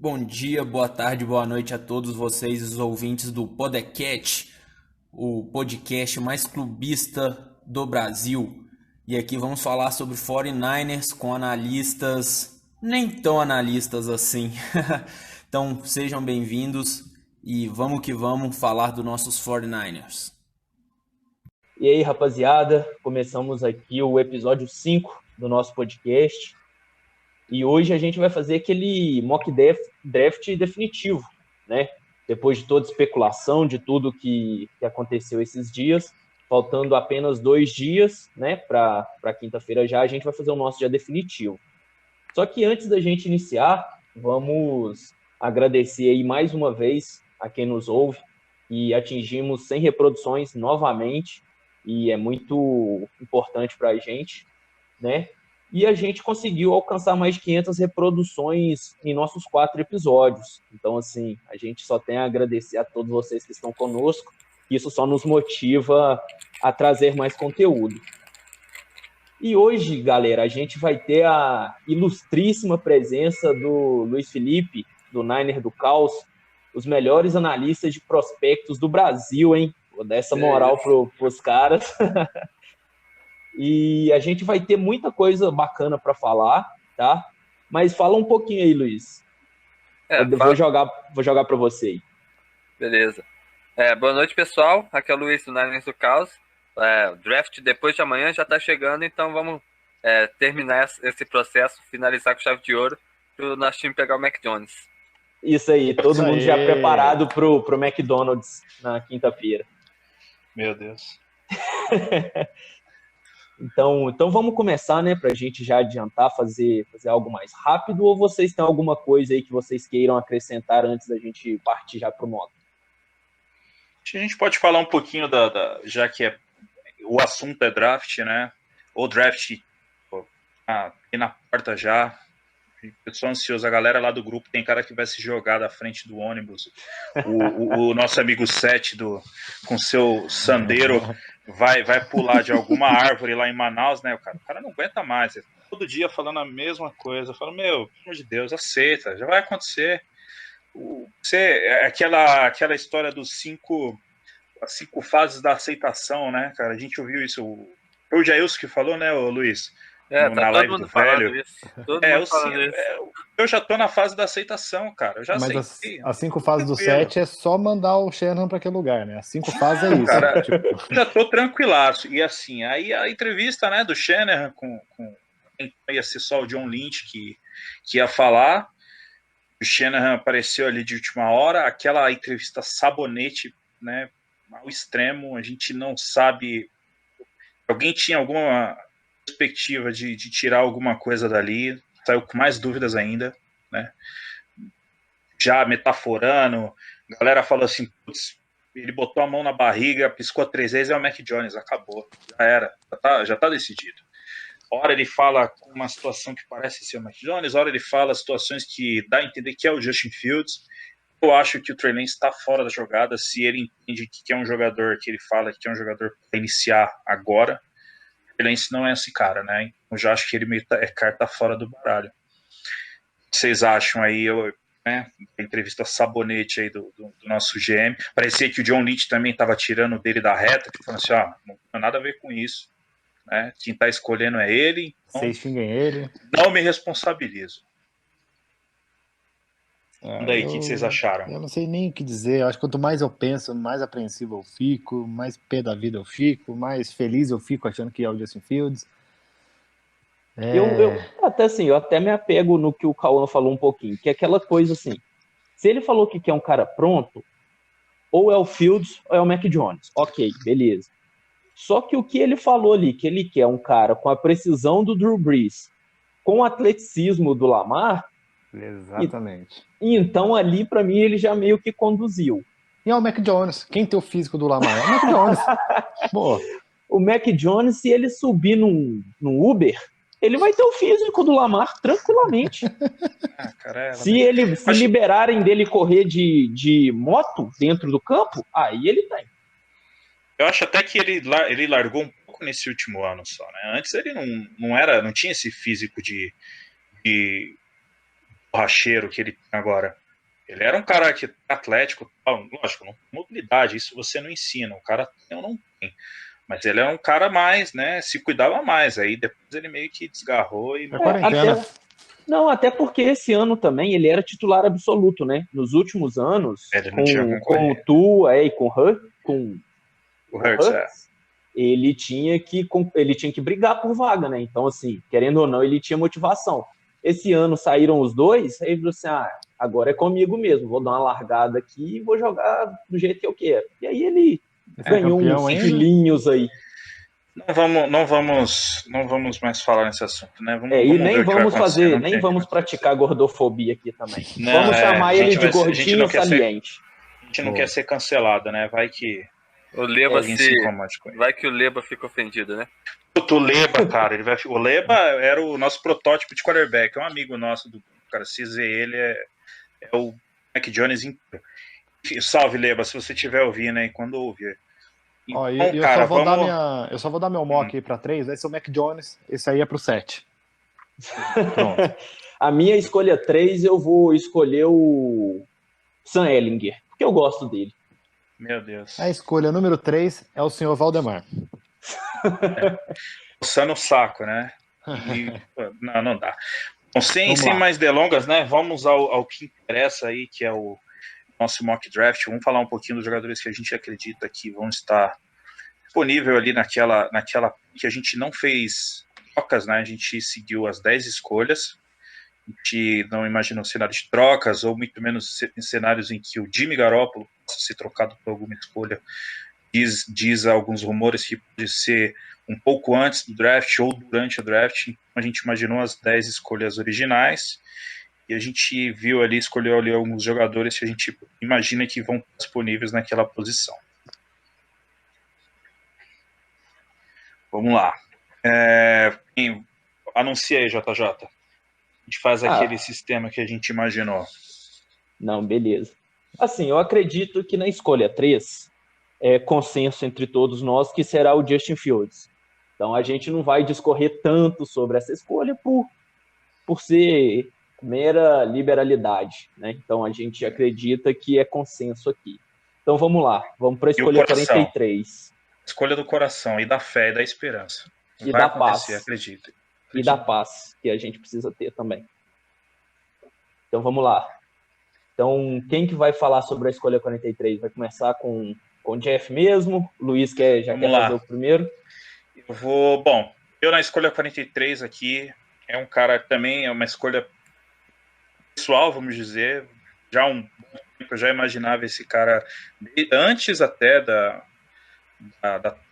Bom dia, boa tarde, boa noite a todos vocês, os ouvintes do Podcast, o podcast mais clubista do Brasil. E aqui vamos falar sobre 49ers com analistas, nem tão analistas assim. Então sejam bem-vindos e vamos que vamos falar dos nossos 49ers. E aí, rapaziada, começamos aqui o episódio 5 do nosso podcast. E hoje a gente vai fazer aquele mock draft definitivo, né? Depois de toda especulação, de tudo que aconteceu esses dias, faltando apenas 2 dias, né, para quinta-feira já, a gente vai fazer o nosso dia definitivo. Só que antes da gente iniciar, vamos agradecer aí mais uma vez a quem nos ouve, e atingimos 100 reproduções novamente, e é muito importante para a gente, né? E a gente conseguiu alcançar mais de 500 reproduções em nossos 4 episódios. Então, assim, a gente só tem a agradecer a todos vocês que estão conosco. Isso só nos motiva a trazer mais conteúdo. E hoje, galera, a gente vai ter a ilustríssima presença do Luiz Felipe, do Niner do Caos, os melhores analistas de prospectos do Brasil, hein? Vou dar essa moral pros caras. E a gente vai ter muita coisa bacana para falar, tá? Mas fala um pouquinho aí, Luiz. Vou jogar para você aí. Beleza. Boa noite, pessoal. Aqui é o Luiz do Niners do Caos. O draft depois de amanhã já está chegando, então vamos terminar esse processo, finalizar com chave de ouro, para o nosso time pegar o Mac Jones. Isso aí, todo mundo já preparado pro McDonald's na quinta-feira. Meu Deus. Então vamos começar, né, para a gente já adiantar, fazer algo mais rápido, ou vocês têm alguma coisa aí que vocês queiram acrescentar antes da gente partir já para o modo? A gente pode falar um pouquinho já que o assunto é draft, né? O draft aqui na porta já. Eu sou ansioso, a galera lá do grupo tem cara que vai se jogar da frente do ônibus. O nosso amigo Sete com seu Sandero vai pular de alguma árvore lá em Manaus, né? O cara não aguenta mais. Todo dia falando a mesma coisa. Eu falo, meu, pelo amor de Deus, aceita, já vai acontecer. Aquela história dos as 5 fases da aceitação, né, cara? A gente ouviu isso. Foi o Jailson que falou, né, o Luiz? Na live do velho. Eu já tô na fase da aceitação, cara. Eu já aceitei. Mas as 5 fases do 7 é só mandar o Shanahan para aquele lugar, né? As 5 fases é isso. Cara, tipo... Já tô tranquilaço. E assim, aí a entrevista, né, do Shanahan com ia ser só o John Lynch que ia falar. O Shanahan apareceu ali de última hora. Aquela entrevista sabonete, né, ao extremo. A gente não sabe... Alguém tinha alguma perspectiva de tirar alguma coisa dali, saiu com mais dúvidas ainda, né? Já metaforando, a galera falou assim, putz, ele botou a mão na barriga, piscou 3 vezes, é o Mac Jones, acabou, já era, já tá decidido. Hora ele fala com uma situação que parece ser o Mac Jones, hora ele fala situações que dá a entender que é o Justin Fields. Eu acho que o Trey Lance está fora da jogada, se ele entende que é um jogador, que ele fala que é um jogador para iniciar agora. O Lance não é esse cara, né? Eu já acho que ele meio carta fora do baralho. Vocês acham aí, né? A entrevista sabonete aí do nosso GM. Parecia que o John Lynch também estava tirando dele da reta, que falando assim, não tem nada a ver com isso. Né? Quem está escolhendo é ele. Então, vocês xinguem ele. Não me responsabilizo. Daí, o que vocês acharam? Eu não sei nem o que dizer. Eu acho que quanto mais eu penso, mais apreensivo eu fico, mais pé da vida eu fico, mais feliz eu fico achando que é o Justin Fields. Eu até me apego no que o Cauã falou um pouquinho, que é aquela coisa assim, se ele falou que quer um cara pronto, ou é o Fields ou é o Mac Jones. Ok, beleza. Só que o que ele falou ali, que ele quer um cara com a precisão do Drew Brees, com o atleticismo do Lamar... Exatamente. E então ali, para mim, ele já meio que conduziu. E é o Mac Jones. Quem tem o físico do Lamar? É o Mac Jones. Boa. O Mac Jones, se ele subir num Uber, ele vai ter o físico do Lamar tranquilamente. Se liberarem dele correr de moto dentro do campo, aí ele tem. Eu acho até que ele largou um pouco nesse último ano só, né? Antes ele não tinha esse físico de borracheiro que ele tem agora. Ele era um cara que atlético, lógico, não, mobilidade, isso você não ensina, o cara tem ou não tem. Mas ele era um cara mais, né, se cuidava mais, aí depois ele meio que desgarrou e... Até porque esse ano também ele era titular absoluto, né? Nos últimos anos, com o Tua e com o Hurts, ele tinha que brigar por vaga, né? Então, assim, querendo ou não, ele tinha motivação. Esse ano saíram os dois, aí ele falou assim, agora é comigo mesmo, vou dar uma largada aqui e vou jogar do jeito que eu quero. E aí ele ganhou uns quilinhos aí. Não vamos mais falar nesse assunto, né? Nem vamos praticar gordofobia aqui também. Vamos chamar ele de gordinho saliente. A gente não quer ser cancelado, né? Vai que o Leba vai que o Leba fica ofendido, né? O Leba, cara, o Leba era o nosso protótipo de quarterback, é um amigo nosso do cara, se ver ele é o Mac Jones inteiro. Salve, Leba, se você estiver ouvindo aí, quando ouvir. Então, eu só vou dar meu mock aí pra 3, vai ser o Mac Jones, esse aí é pro 7. Pronto. A minha escolha 3, eu vou escolher o Sam Ehlinger, porque eu gosto dele. Meu Deus. A escolha número 3 é o senhor Valdemar. Coçando o saco, né? Não dá. Bom, sem mais delongas, né? Vamos ao que interessa aí, que é o nosso mock draft. Vamos falar um pouquinho dos jogadores que a gente acredita que vão estar disponível ali naquela que a gente não fez trocas, né? A gente seguiu as 10 escolhas. A gente não imagina um cenário de trocas, ou muito menos cenários em que o Jimmy Garoppolo possa ser trocado por alguma escolha. Diz alguns rumores que pode ser um pouco antes do draft ou durante o draft. A gente imaginou as 10 escolhas originais e a gente escolheu ali alguns jogadores que a gente imagina que vão estar disponíveis naquela posição. Vamos lá. Anuncia aí, JJ. A gente faz aquele sistema que a gente imaginou. Não, beleza. Assim, eu acredito que na escolha 3 é consenso entre todos nós que será o Justin Fields. Então a gente não vai discorrer tanto sobre essa escolha por ser mera liberalidade, né? Então a gente acredita que é consenso aqui. Então vamos lá, vamos para a escolha 43. Escolha do coração, e da fé, e da esperança. E da paz. Acredita. E da paz, que a gente precisa ter também. Então vamos lá. Então, quem que vai falar sobre a escolha 43? Vai começar com o Jeff mesmo? O Luiz quer fazer o primeiro? Eu na escolha 43 aqui, é um cara também, é uma escolha pessoal, vamos dizer, eu já imaginava esse cara antes até da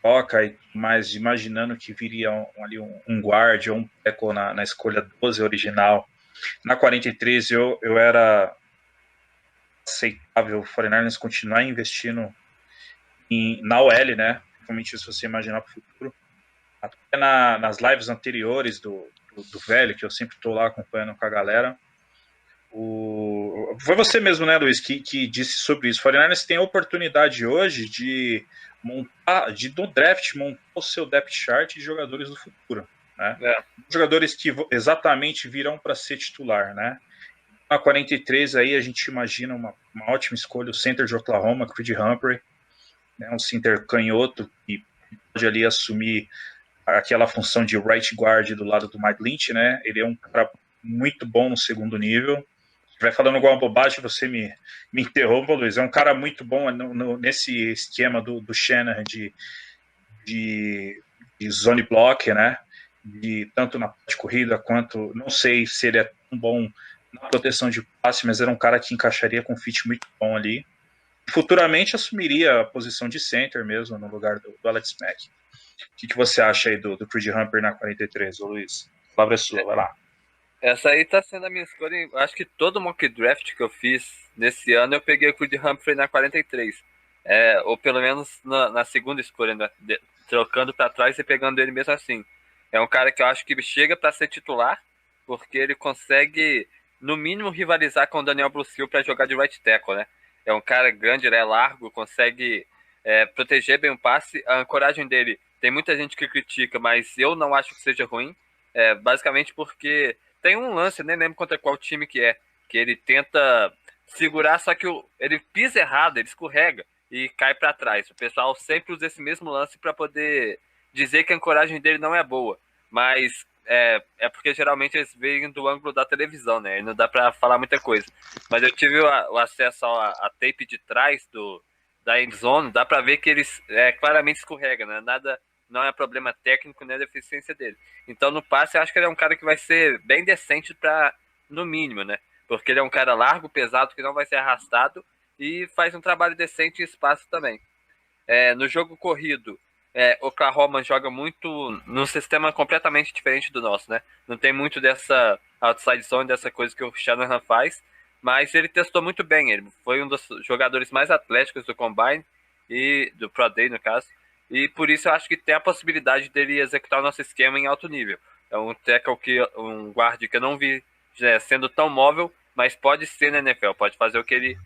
troca, e mais imaginando que viria um guard ou um tackle na escolha 12 original. Na 43 eu era aceitável o 49ers continuar investindo na OL, né? Principalmente se você imaginar para o futuro. Até nas lives anteriores do velho, que eu sempre estou lá acompanhando com a galera. Foi você mesmo, né, Luiz, que disse sobre isso. O 49ers tem a oportunidade hoje de no draft, montar o seu depth chart de jogadores do futuro. Né? Jogadores que exatamente virão para ser titular, né? Na 43 aí a gente imagina uma ótima escolha, o center de Oklahoma, Creed Humphrey, né, um center canhoto que pode ali assumir aquela função de right guard do lado do Mike Lynch, né? Ele é um cara muito bom no segundo nível. Se vai falando alguma bobagem, você me interrompa, Luiz. É um cara muito bom nesse esquema do Shanahan de zone block, né? Tanto na parte de corrida quanto, não sei se ele é tão bom na proteção de passe, mas era um cara que encaixaria com um fit muito bom ali. Futuramente assumiria a posição de center mesmo, no lugar do Alex Mack. O que você acha aí do Creed Humphrey na 43, ô Luiz? A palavra é sua, vai lá. Essa aí tá sendo a minha escolha. Acho que todo mock draft que eu fiz nesse ano eu peguei o Creed Humphrey na 43. Ou pelo menos na segunda escolha, né? Trocando para trás e pegando ele mesmo assim. É um cara que eu acho que chega para ser titular, porque ele consegue, no mínimo, rivalizar com o Daniel Brussil para jogar de right tackle, né? É um cara grande, ele é largo, consegue proteger bem o passe. A ancoragem dele, tem muita gente que critica, mas eu não acho que seja ruim. Basicamente porque tem um lance, nem lembro contra qual time que que ele tenta segurar, só que ele pisa errado, ele escorrega e cai para trás. O pessoal sempre usa esse mesmo lance para poder dizer que a ancoragem dele não é boa, mas é porque geralmente eles veem do ângulo da televisão, né? E não dá para falar muita coisa. Mas eu tive o acesso a tape de trás da endzone, dá para ver que eles claramente escorrega, né? Nada, não é problema técnico nem deficiência dele. Então no passe eu acho que ele é um cara que vai ser bem decente para, no mínimo, né? Porque ele é um cara largo, pesado, que não vai ser arrastado e faz um trabalho decente em espaço também. No jogo corrido, Oklahoma joga muito num sistema completamente diferente do nosso, né? Não tem muito dessa outside zone, dessa coisa que o Shanahan faz, mas ele testou muito bem. Ele foi um dos jogadores mais atléticos do Combine, e do Pro Day, no caso, e por isso eu acho que tem a possibilidade dele executar o nosso esquema em alto nível. É um tackle, um guard que eu não vi sendo tão móvel, mas pode ser na NFL, pode fazer o que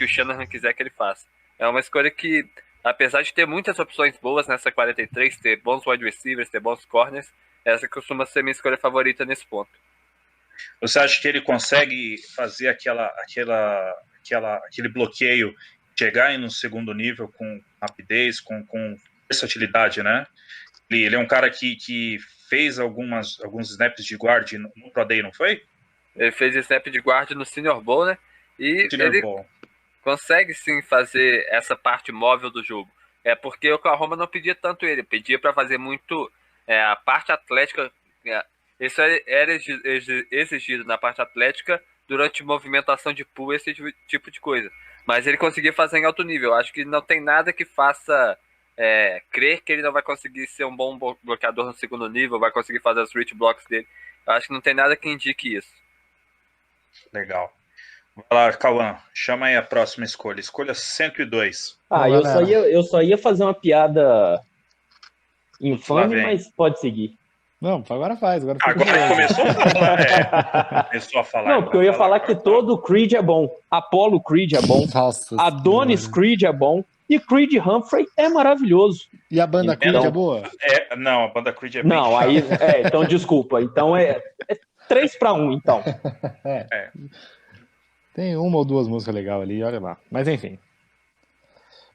o Shanahan quiser que ele faça. É uma escolha que, apesar de ter muitas opções boas nessa 43, ter bons wide receivers, ter bons corners, essa costuma ser minha escolha favorita nesse ponto. Você acha que ele consegue fazer aquele bloqueio, chegar no segundo nível com rapidez, com versatilidade, né? Ele é um cara que fez alguns snaps de guard no Pro Day, não foi? Ele fez snap de guard no Senior Bowl, né? E ele consegue sim fazer essa parte móvel do jogo. Porque o Oklahoma não pedia tanto ele, pedia para fazer muito a parte atlética. Isso era exigido na parte atlética durante movimentação de pull, esse tipo de coisa. Mas ele conseguia fazer em alto nível. Eu acho que não tem nada que faça crer que ele não vai conseguir ser um bom bloqueador no segundo nível, vai conseguir fazer os reach blocks dele. Eu acho que não tem nada que indique isso. Legal. Vai lá, Cauã, chama aí a próxima escolha. Escolha 102. Eu só ia fazer uma piada infame, mas pode seguir. Não, agora faz. Agora começou a falar. Começou a falar. Não, porque eu ia falar que todo Creed é bom. Apollo Creed é bom. Nossa Adonis senhora. Creed é bom. E Creed Humphrey é maravilhoso. E a banda Creed é boa? Não, a banda Creed é bem Não, chata. aí... então, desculpa. Então é 3-1, então. Tem uma ou duas músicas legais ali, olha lá. Mas enfim.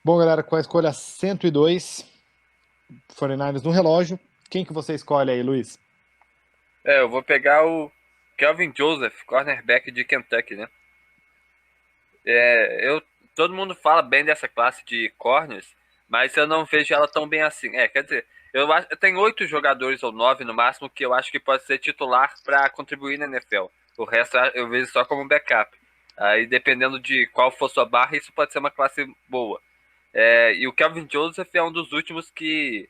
Bom, galera, com a escolha 102, 49ers no relógio, quem que você escolhe aí, Luiz? Eu vou pegar o Kelvin Joseph, cornerback de Kentucky, né? Todo mundo fala bem dessa classe de corners, mas eu não vejo ela tão bem assim. Quer dizer, eu tenho 8 jogadores ou 9 no máximo que eu acho que pode ser titular para contribuir na NFL. O resto eu vejo só como backup. Aí, dependendo de qual for sua barra, isso pode ser uma classe boa. E o Kelvin Joseph é um dos últimos que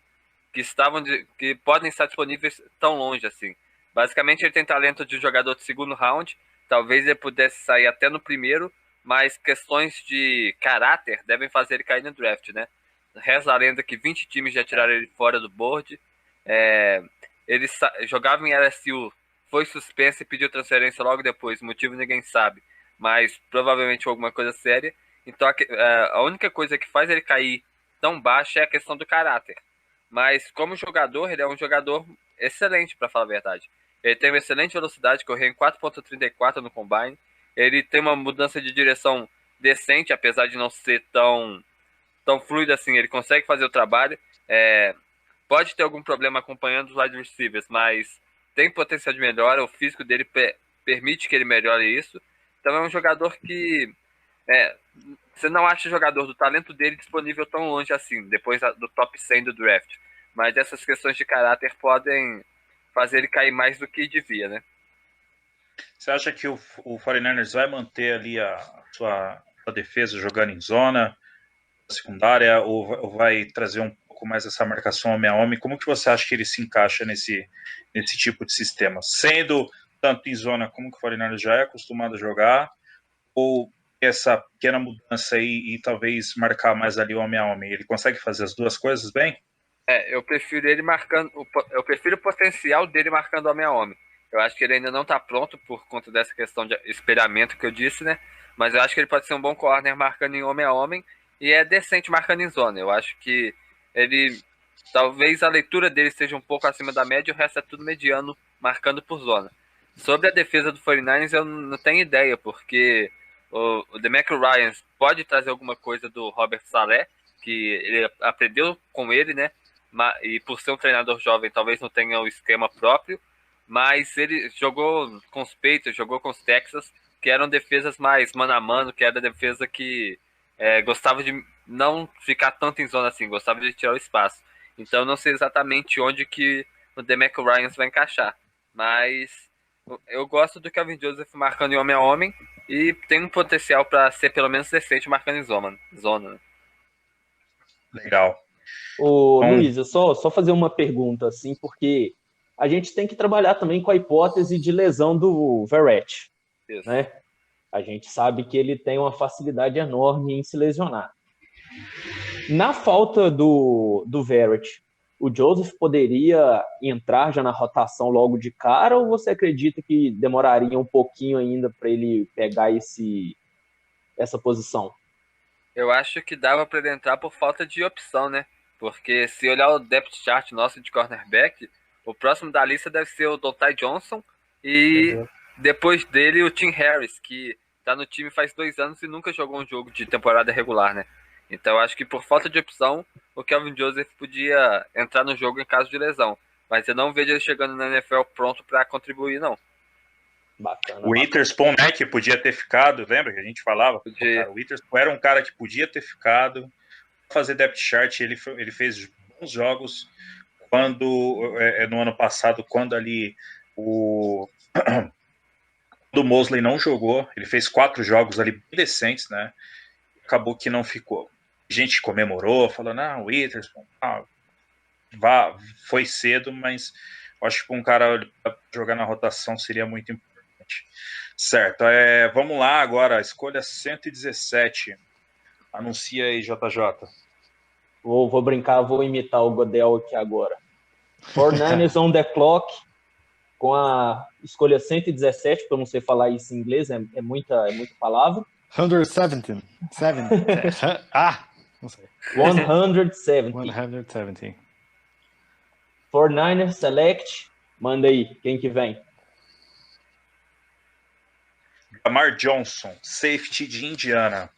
podem estar disponíveis tão longe assim. Basicamente, ele tem talento de jogador de segundo round. Talvez ele pudesse sair até no primeiro, mas questões de caráter devem fazer ele cair no draft, né? Reza a lenda que 20 times já tiraram ele fora do board. Ele jogava em LSU, foi suspenso e pediu transferência logo depois. O motivo ninguém sabe, mas provavelmente foi alguma coisa séria. Então a única coisa que faz ele cair tão baixo é a questão do caráter. Mas como jogador, ele é um jogador excelente, para falar a verdade. Ele tem uma excelente velocidade, correu em 4.34 no Combine. Ele tem uma mudança de direção decente, apesar de não ser tão fluido assim. Ele consegue fazer o trabalho. Pode ter algum problema acompanhando os wide receivers, mas tem potencial de melhora. O físico dele permite que ele melhore isso. Então é um jogador que você não acha o jogador do talento dele disponível tão longe assim, depois do top 100 do draft. Mas essas questões de caráter podem fazer ele cair mais do que devia, né? Você acha que o 49ers vai manter ali a sua defesa jogando em zona secundária, ou vai trazer um pouco mais essa marcação homem a homem? Como que você acha que ele se encaixa nesse tipo de sistema? Sendo tanto em zona como que o 49ers já é acostumado a jogar, ou essa pequena mudança aí e talvez marcar mais ali homem a homem? Ele consegue fazer as duas coisas bem? Eu prefiro ele marcando. Eu prefiro o potencial dele marcando homem a homem. Eu acho que ele ainda não está pronto por conta dessa questão de espelhamento que eu disse, né? Mas eu acho que ele pode ser um bom corner marcando em homem a homem e é decente marcando em zona. Eu acho que ele. Talvez a leitura dele seja um pouco acima da média e o resto é tudo mediano marcando por zona. Sobre a defesa do 49ers, eu não tenho ideia, porque o DeMeco Ryans pode trazer alguma coisa do Robert Saleh, que ele aprendeu com ele, né? E por ser um treinador jovem, talvez não tenha o esquema próprio, mas ele jogou com os Patriots, jogou com os Texans, que eram defesas mais mano a mano, que era defesa que gostava de não ficar tanto em zona assim, gostava de tirar o espaço. Então não sei exatamente onde que o DeMeco Ryans vai encaixar, mas eu gosto do Kelvin Joseph marcando em homem a homem e tem um potencial para ser pelo menos decente marcando em zona, né? Legal. Ô, Luiz, eu só fazer uma pergunta, assim, porque a gente tem que trabalhar também com a hipótese de lesão do Verrett, né? A gente sabe que ele tem uma facilidade enorme em se lesionar. Na falta do Verrett, o Joseph poderia entrar já na rotação logo de cara, ou você acredita que demoraria um pouquinho ainda para ele pegar essa posição? Eu acho que dava para ele entrar por falta de opção, né? Porque se olhar o depth chart nosso de cornerback, o próximo da lista deve ser o Dontai Johnson e depois dele o Tim Harris, que tá no time faz 2 anos e nunca jogou um jogo de temporada regular, né? Então eu acho que por falta de opção, o Kelvin Joseph podia entrar no jogo em caso de lesão. Mas eu não vejo ele chegando na NFL pronto para contribuir, não. Bacana. O Witherspoon, né, que podia ter ficado, lembra que a gente falava? Podia. O Witherspoon era um cara que podia ter ficado, fazer depth chart, ele fez bons jogos quando, no ano passado, quando ali do Mosley não jogou, ele fez 4 jogos ali bem decentes, né, acabou que não ficou. A gente comemorou, falou, não, o Witherspoon, foi cedo, mas acho que um cara jogar na rotação seria muito importante. Certo, vamos lá agora, escolha 117. Anuncia aí, JJ. Vou brincar, vou imitar o Godel aqui agora. 49ers on the clock, com a escolha 117, porque eu não sei falar isso em inglês, é muita palavra. 117. Não sei. 170. 49ers select. Manda aí, quem que vem? Lamar Johnson, safety de Indiana.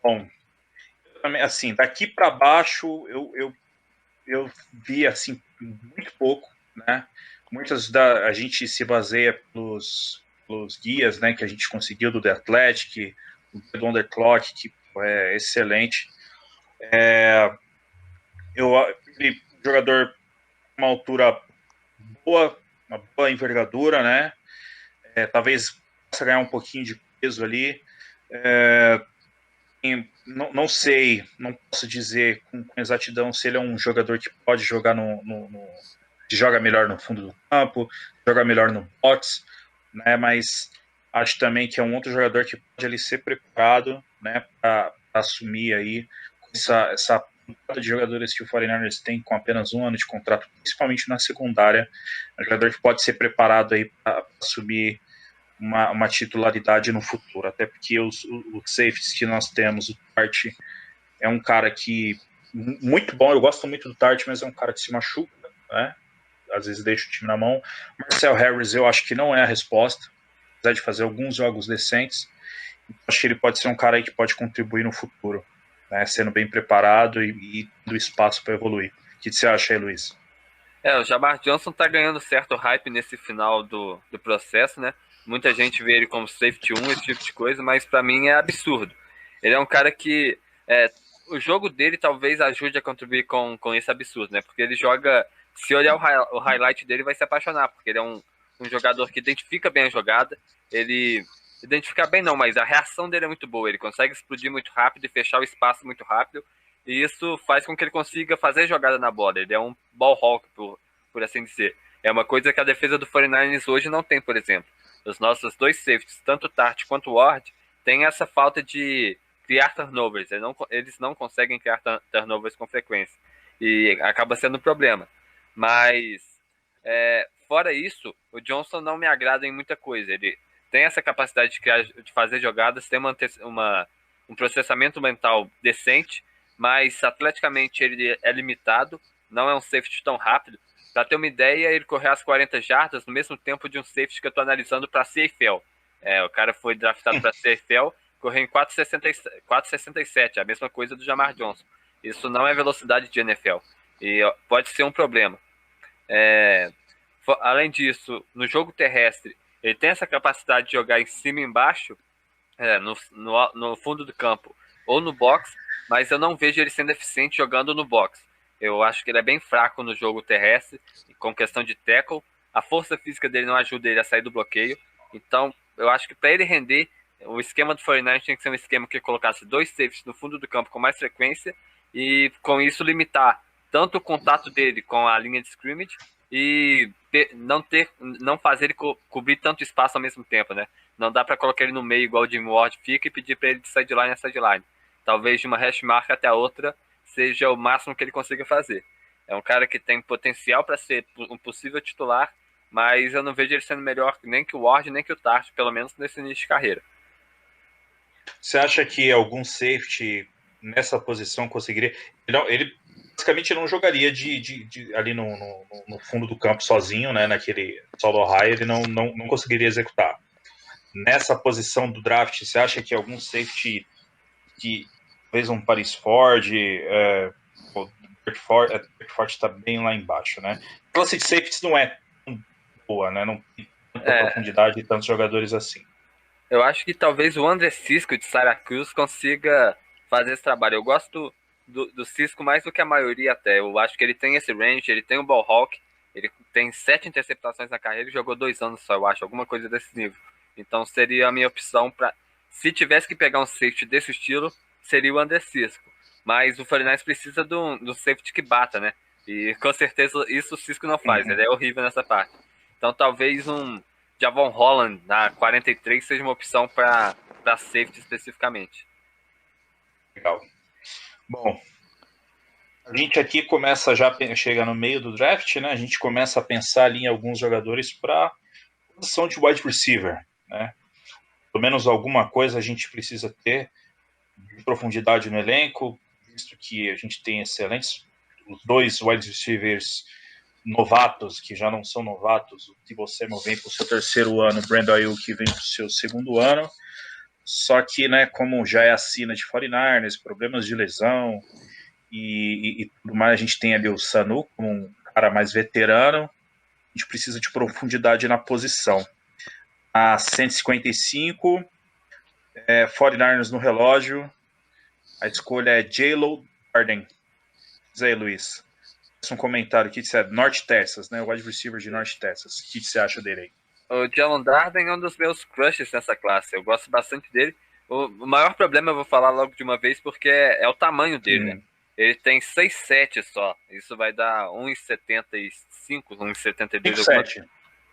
Bom, assim, daqui para baixo eu vi assim muito pouco, né? A gente se baseia pelos guias, né, que a gente conseguiu do The Athletic, do On The Clock, que é excelente. Ele jogador com uma altura boa, uma boa envergadura, né? Talvez possa ganhar um pouquinho de peso ali. Não sei, não posso dizer com exatidão se ele é um jogador que pode jogar que joga melhor no fundo do campo, joga melhor no box, né? Mas acho também que é um outro jogador que pode ali ser preparado, né, para assumir aí essa de jogadores que o 49ers tem com apenas 1 ano de contrato, principalmente na secundária. É um jogador que pode ser preparado aí para assumir uma titularidade no futuro, até porque os safeties que nós temos, o Tart é um cara que muito bom, eu gosto muito do Tart, mas é um cara que se machuca, né? Às vezes deixa o time na mão. Marcel Harris eu acho que não é a resposta, apesar de fazer alguns jogos decentes. Acho que ele pode ser um cara aí que pode contribuir no futuro, né? Sendo bem preparado e do espaço para evoluir. O que você acha aí, Luiz? O Jamar Johnson tá ganhando certo hype nesse final do processo, né? Muita gente vê ele como safety 1, esse tipo de coisa, mas para mim é absurdo. Ele é um cara que o jogo dele talvez ajude a contribuir com esse absurdo, né? Porque ele joga, se olhar o highlight dele, vai se apaixonar, porque ele é um jogador que identifica bem a jogada, ele identifica bem não, mas a reação dele é muito boa, ele consegue explodir muito rápido e fechar o espaço muito rápido, e isso faz com que ele consiga fazer jogada na bola. Ele é um ball hawk, por assim dizer. É uma coisa que a defesa do 49ers hoje não tem, por exemplo. Os nossos 2 safeties, tanto o Tart quanto o Ward, tem essa falta de criar turnovers. Eles não conseguem criar turnovers com frequência. E acaba sendo um problema. Mas, fora isso, o Johnson não me agrada em muita coisa. Ele tem essa capacidade de fazer jogadas, tem um processamento mental decente, mas atleticamente ele é limitado, não é um safety tão rápido. Para ter uma ideia, ele correu as 40 jardas no mesmo tempo de um safety que eu estou analisando para CFL. O cara foi draftado para CFL, correu em 4,67, a mesma coisa do Jamar Johnson. Isso não é velocidade de NFL e pode ser um problema. Além disso, no jogo terrestre, ele tem essa capacidade de jogar em cima e embaixo, no fundo do campo ou no box, mas eu não vejo ele sendo eficiente jogando no box. Eu acho que ele é bem fraco no jogo terrestre, com questão de tackle. A força física dele não ajuda ele a sair do bloqueio. Então, eu acho que para ele render, o esquema do 49ers tinha que ser um esquema que colocasse 2 safeties no fundo do campo com mais frequência e, com isso, limitar tanto o contato dele com a linha de scrimmage e não fazer ele cobrir tanto espaço ao mesmo tempo, né? Não dá para colocar ele no meio igual o Jim Ward fica e pedir para ele de sideline a sideline. Talvez de uma hash mark até a outra seja o máximo que ele consiga fazer. É um cara que tem potencial para ser um possível titular, mas eu não vejo ele sendo melhor nem que o Ward, nem que o Tart, pelo menos nesse início de carreira. Você acha que algum safety nessa posição conseguiria... Ele basicamente não jogaria ali no fundo do campo sozinho, né? Naquele solo high, ele não conseguiria executar. Nessa posição do draft, você acha que algum safety que talvez um Paris Ford, o Ford está bem lá embaixo, né? A classe de safeties não é tão boa, né? Não tem tanta profundidade e tantos jogadores assim. Eu acho que talvez o André Cisco de Syracuse consiga fazer esse trabalho. Eu gosto do Cisco mais do que a maioria até. Eu acho que ele tem esse range, ele tem o ball hawk, ele tem 7 interceptações na carreira e jogou 2 anos só, eu acho, alguma coisa desse nível. Então seria a minha opção para... Se tivesse que pegar um safety desse estilo, seria o André Cisco. Mas o 49ers precisa do safety que bata, né? E com certeza isso o Cisco não faz, ele é horrível nessa parte. Então talvez um Javon Holland na 43 seja uma opção para safety especificamente. Legal. Bom, a gente aqui começa já, chega no meio do draft, né? A gente começa a pensar ali em alguns jogadores para posição de wide receiver, né? Pelo menos alguma coisa a gente precisa ter de profundidade no elenco, visto que a gente tem excelentes, os 2 wide receivers novatos, que já não são novatos, o Deebo Samuel vem para o seu 3º ano, o Brandon Ayuk vem para o seu 2º ano, só que, né, como já é a sina de 49ers, problemas de lesão e tudo mais, a gente tem ali o Sanu como um cara mais veterano, a gente precisa de profundidade na posição. A 155, 49ers no relógio, a escolha é J.Lo Darden. Diz aí, Luiz. Um comentário aqui, é North Texas, né? O wide receiver de North Texas. O que você acha dele aí? O Jalen Darden é um dos meus crushes nessa classe. Eu gosto bastante dele. O maior problema eu vou falar logo de uma vez, porque é o tamanho dele, né? Ele tem 6'7" só. Isso vai dar 1,75, 1,72. 5'7".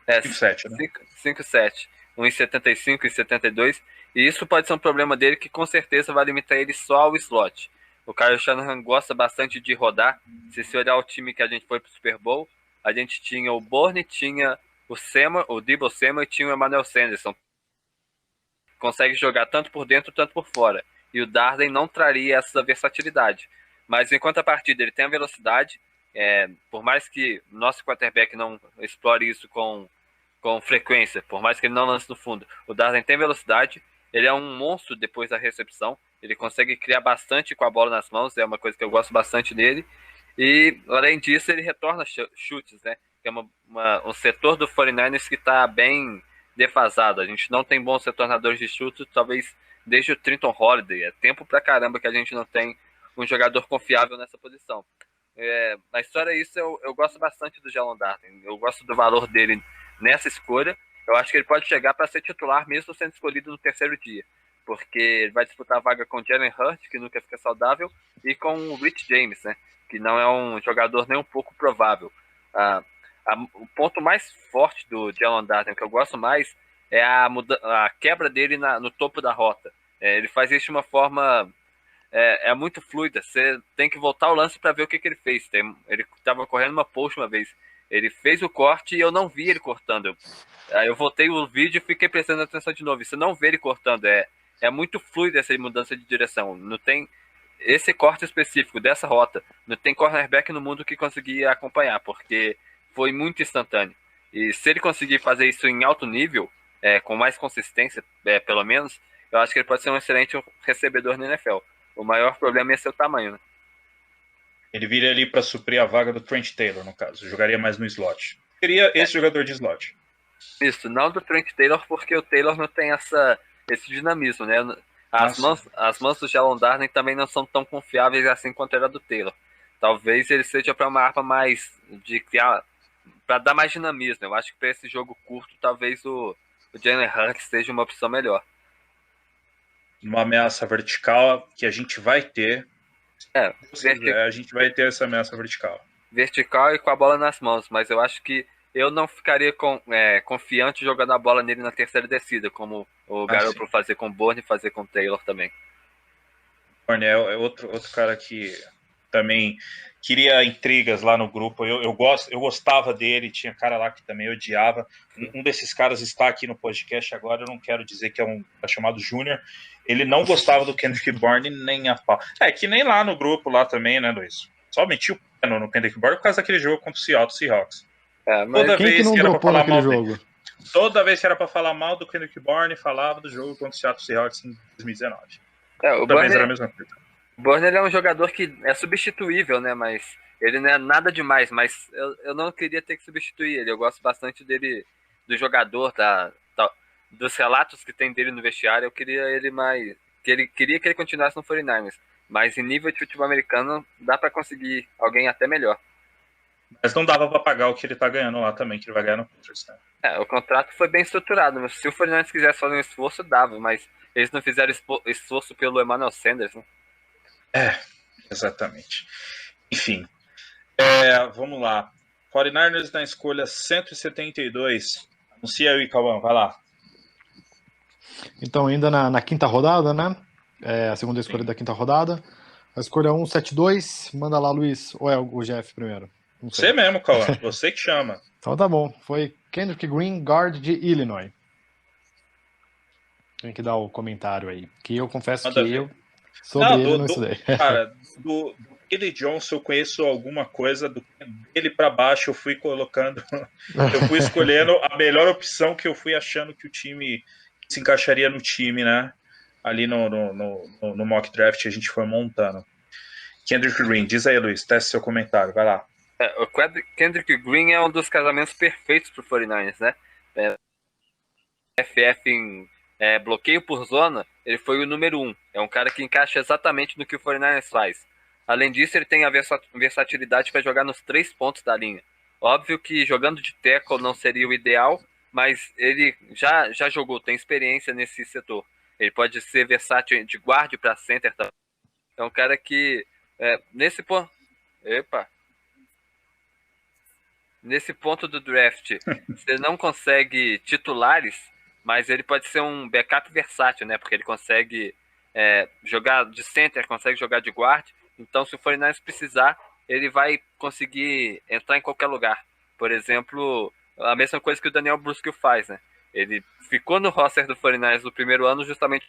5'7", né? 5'7". 1,75 e 72. E isso pode ser um problema dele que com certeza vai limitar ele só ao slot. O Kyle Shanahan gosta bastante de rodar. Se você olhar o time que a gente foi pro Super Bowl, a gente tinha o Bourne, tinha o Deebo Samuel e tinha o Emmanuel Sanderson. Consegue jogar tanto por dentro, tanto por fora. E o Darden não traria essa versatilidade. Mas enquanto a partida ele tem a velocidade, por mais que nosso quarterback não explore isso com frequência, por mais que ele não lance no fundo, o Darden tem velocidade, ele é um monstro depois da recepção, ele consegue criar bastante com a bola nas mãos, é uma coisa que eu gosto bastante dele, e além disso ele retorna chutes, né, que é um setor do 49ers que está bem defasado, a gente não tem bons retornadores de chutes, talvez desde o Trenton Holiday, é tempo pra caramba que a gente não tem um jogador confiável nessa posição. Mas fora isso, eu gosto bastante do Jalen Darden, eu gosto do valor dele nessa escolha. Eu acho que ele pode chegar para ser titular mesmo sendo escolhido no 3º dia, porque ele vai disputar a vaga com o Jalen Hurts, que nunca fica saudável, e com o Rich James, né, que não é um jogador nem um pouco provável. O ponto mais forte do Jalen Darden, que eu gosto mais, é a quebra dele no topo da rota. Ele faz isso de uma forma muito fluida. Você tem que voltar o lance para ver o que ele fez. Ele estava correndo uma post uma vez. Ele fez o corte e eu não vi ele cortando. Aí eu voltei o vídeo e fiquei prestando atenção de novo. Você não vê ele cortando. É muito fluida essa mudança de direção. Não tem esse corte específico dessa rota. Não tem cornerback no mundo que conseguia acompanhar, porque foi muito instantâneo. E se ele conseguir fazer isso em alto nível, com mais consistência, pelo menos, eu acho que ele pode ser um excelente recebedor na NFL. O maior problema é ser o tamanho, né? Ele viria ali para suprir a vaga do Trent Taylor, no caso. Jogaria mais no slot. Seria esse jogador de slot. Isso, não do Trent Taylor, porque o Taylor não tem esse dinamismo, né? As mãos do Jalen Darden também não são tão confiáveis assim quanto era do Taylor. Talvez ele seja para uma arma mais de criar, para dar mais dinamismo. Eu acho que para esse jogo curto, talvez o Jalen Hurts seja uma opção melhor. Uma ameaça vertical que a gente vai ter. A gente vai ter essa ameaça vertical. Vertical e com a bola nas mãos, mas eu acho que eu não ficaria confiante jogando a bola nele na terceira descida, como o Garoppolo fazer com o Bourne e fazer com o Taylor também. O Bourne é outro cara que também queria intrigas lá no grupo. Eu gostava dele, tinha cara lá que também odiava. Um desses caras está aqui no podcast agora, eu não quero dizer que é chamado Júnior. Ele não gostava do Kendrick Bourne nem a pau. Que nem lá no grupo lá também, né, Luiz? Só metiu o pé no Kendrick Bourne por causa daquele jogo contra o Seahawks. Toda vez que era pra falar mal jogo? Toda vez que era pra falar mal do Kendrick Bourne, falava do jogo contra o Seattle Seahawks em 2019. Toda vez era a mesma coisa. O Bourne é um jogador que é substituível, né? Mas ele não é nada demais. Mas eu não queria ter que substituir ele. Eu gosto bastante dele, do jogador, dos relatos que tem dele no vestiário. Eu queria ele mais. Queria que ele continuasse no 49ers. Mas em nível de futebol americano, dá pra conseguir alguém até melhor. Mas não dava pra pagar o que ele tá ganhando lá também, que ele vai ganhar no Patriots, né? O contrato foi bem estruturado. Mas se o 49ers quisesse fazer um esforço, dava. Mas eles não fizeram esforço pelo Emmanuel Sanders, né? Exatamente. Enfim, vamos lá. 49ers na escolha 172. Anuncia aí, Cauã, vai lá. Então, ainda na quinta rodada, né? A segunda escolha da quinta rodada. A escolha 172. Manda lá, Luiz. Ou é o Jeff primeiro? Você mesmo, Cauã. Você que chama. Então tá bom. Foi Kendrick Green, guard de Illinois. Tem que dar o comentário aí. Que eu confesso que eu sobre ele não estudei. Cara, do Kelly Johnson eu conheço alguma coisa, dele para baixo eu fui colocando, eu fui escolhendo a melhor opção que eu fui achando que o time se encaixaria no time, né? Ali no mock draft a gente foi montando. Kendrick Green, diz aí, Luiz, teste seu comentário, vai lá. O Kendrick Green é um dos casamentos perfeitos pro 49ers, né? FF em bloqueio por zona, ele foi o número 1. É um cara que encaixa exatamente no que o 49ers faz. Além disso, ele tem a versatilidade para jogar nos 3 pontos da linha. Óbvio que jogando de tackle não seria o ideal, mas ele já jogou, tem experiência nesse setor. Ele pode ser versátil de guard para center também. É um cara que, nesse ponto... Nesse ponto do draft, você não consegue titulares, mas ele pode ser um backup versátil, né? Porque ele consegue jogar de center, consegue jogar de guard. Então, se o 49ers precisar, ele vai conseguir entrar em qualquer lugar. Por exemplo, a mesma coisa que o Daniel Bruschi faz, né? Ele ficou no roster do 49ers no primeiro ano justamente